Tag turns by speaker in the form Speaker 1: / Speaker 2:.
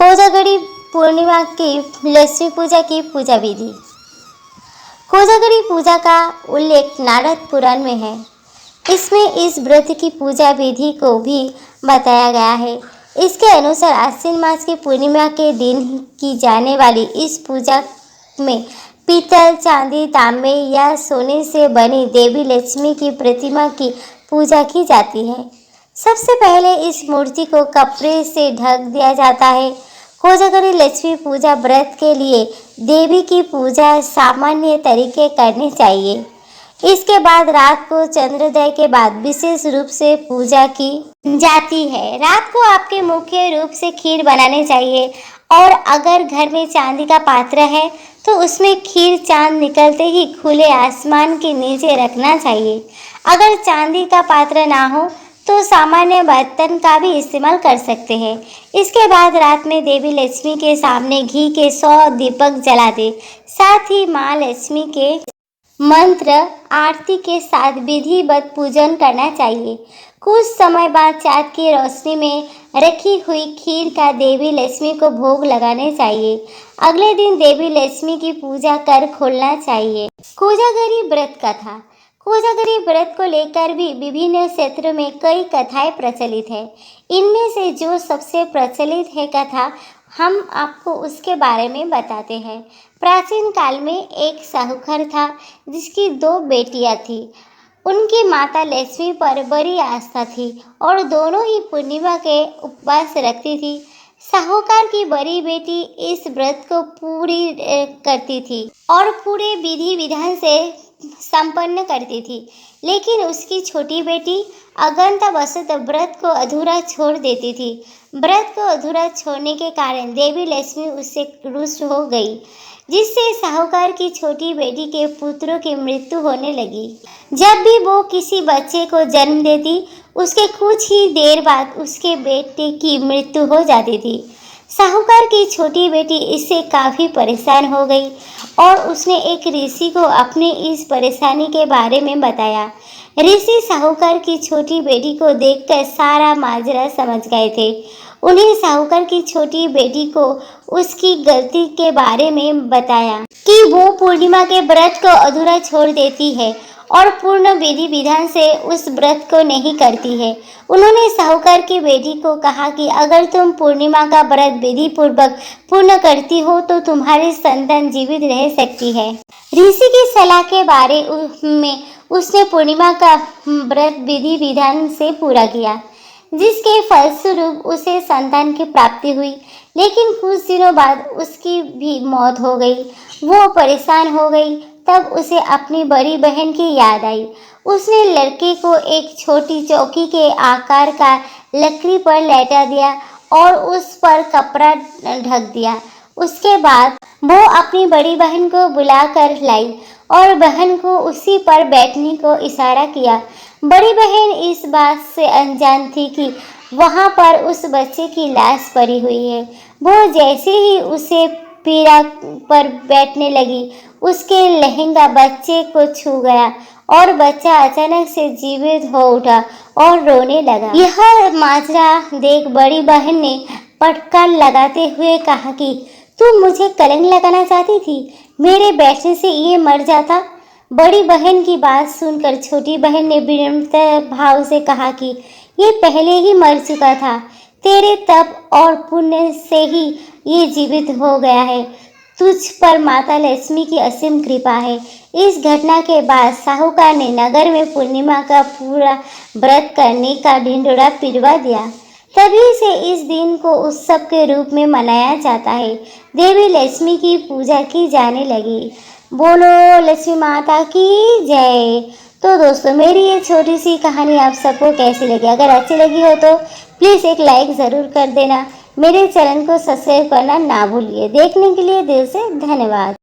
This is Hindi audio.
Speaker 1: कोजागरी पूर्णिमा की लक्ष्मी पूजा की पूजा विधि। कोजागरी पूजा का उल्लेख नारद पुराण में है। इसमें इस व्रत की पूजा विधि को भी बताया गया है। इसके अनुसार आश्विन मास की पूर्णिमा के दिन की जाने वाली इस पूजा में पीतल, चांदी, तांबे या सोने से बनी देवी लक्ष्मी की प्रतिमा की पूजा की जाती है। सबसे पहले इस मूर्ति को कपड़े से ढक दिया जाता है। कोजागरी लक्ष्मी पूजा व्रत के लिए देवी की पूजा सामान्य तरीके करनी चाहिए। इसके बाद रात को चंद्रोदय के बाद विशेष रूप से पूजा की जाती है। रात को आपके मुख्य रूप से खीर बनानी चाहिए और अगर घर में चांदी का पात्र है तो उसमें खीर चांद निकलते ही खुले आसमान के नीचे रखना चाहिए। अगर चांदी का पात्र ना हो तो सामान्य बर्तन का भी इस्तेमाल कर सकते हैं। इसके बाद रात में देवी लक्ष्मी के सामने घी के 100 दीपक जला दे। साथ ही माँ लक्ष्मी के मंत्र आरती के साथ विधिवत पूजन करना चाहिए। कुछ समय बाद चाँद की रोशनी में रखी हुई खीर का देवी लक्ष्मी को भोग लगाने चाहिए। अगले दिन देवी लक्ष्मी की पूजा कर खोलना चाहिए। कोजागरी व्रत कथा। कोजागरी व्रत को लेकर भी विभिन्न क्षेत्रों में कई कथाएं प्रचलित है। इनमें से जो सबसे प्रचलित है कथा, हम आपको उसके बारे में बताते हैं। प्राचीन काल में एक साहूकार था जिसकी 2 बेटियां थीं। उनकी माता लक्ष्मी पर बड़ी आस्था थी और दोनों ही पूर्णिमा के उपवास रखती थी। साहूकार की बड़ी बेटी इस व्रत को पूरी करती थी और पूरे विधि विधान से संपन्न करती थी, लेकिन उसकी छोटी बेटी अज्ञानतावशत व्रत को अधूरा छोड़ देती थी। व्रत को अधूरा छोड़ने के कारण देवी लक्ष्मी उससे रुष्ट हो गई, जिससे साहूकार की छोटी बेटी के पुत्रों की मृत्यु होने लगी। जब भी वो किसी बच्चे को जन्म देती, उसके कुछ ही देर बाद उसके बेटे की मृत्यु हो जाती थी। साहूकार की छोटी बेटी इससे काफ़ी परेशान हो गई और उसने एक ऋषि को अपनी इस परेशानी के बारे में बताया। ऋषि साहूकार की छोटी बेटी को देखकर सारा माजरा समझ गए थे। उन्हें साहूकार की छोटी बेटी को उसकी गलती के बारे में बताया कि वो पूर्णिमा के व्रत को अधूरा छोड़ देती है और पूर्ण विधि विधान से उस व्रत को नहीं करती है। उन्होंने साहूकार की बेटी को कहा कि अगर तुम पूर्णिमा का व्रत विधि पूर्वक पूर्ण करती हो तो तुम्हारी संतान जीवित रह सकती है। ऋषि की सलाह के बारे में उसने पूर्णिमा का व्रत विधि विधान से पूरा किया, जिसके फलस्वरूप उसे संतान की प्राप्ति हुई। लेकिन कुछ दिनों बाद उसकी भी मौत हो गई। वो परेशान हो गई। तब उसे अपनी बड़ी बहन की याद आई। उसने लड़के को एक छोटी चौकी के आकार का लकड़ी पर लेटा दिया और उस पर कपड़ा ढक दिया। उसके बाद वो अपनी बड़ी बहन को बुलाकर लाई और बहन को उसी पर बैठने को इशारा किया। बड़ी बहन इस बात से अनजान थी कि वहाँ पर उस बच्चे की लाश पड़ी हुई है। वो जैसे ही उसे पीड़ा पर बैठने लगी, उसके लहंगा बच्चे को छू गया और बच्चा अचानक से जीवित हो उठा और रोने लगा। यह माजरा देख बड़ी बहन ने फटकार लगाते हुए कहा कि तुम मुझे कलंक लगाना चाहती थी, मेरे बैठने से ये मर जाता। बड़ी बहन की बात सुनकर छोटी बहन ने विनम्र भाव से कहा कि ये पहले ही मर चुका था, तेरे तप और पुण्य से ही ये जीवित हो गया है। तुझ पर माता लक्ष्मी की असीम कृपा है। इस घटना के बाद साहूकार ने नगर में पूर्णिमा का पूरा व्रत करने का ढिंढोरा पिटवा दिया। तभी से इस दिन को उत्सव के रूप में मनाया जाता है। देवी लक्ष्मी की पूजा की जाने लगी। बोलो लक्ष्मी माता की जय। तो दोस्तों, मेरी ये छोटी सी कहानी आप सबको कैसी लगी? अगर अच्छी लगी हो तो प्लीज़ एक लाइक ज़रूर कर देना। मेरे चैनल को सब्सक्राइब करना ना भूलिए। देखने के लिए दिल से धन्यवाद।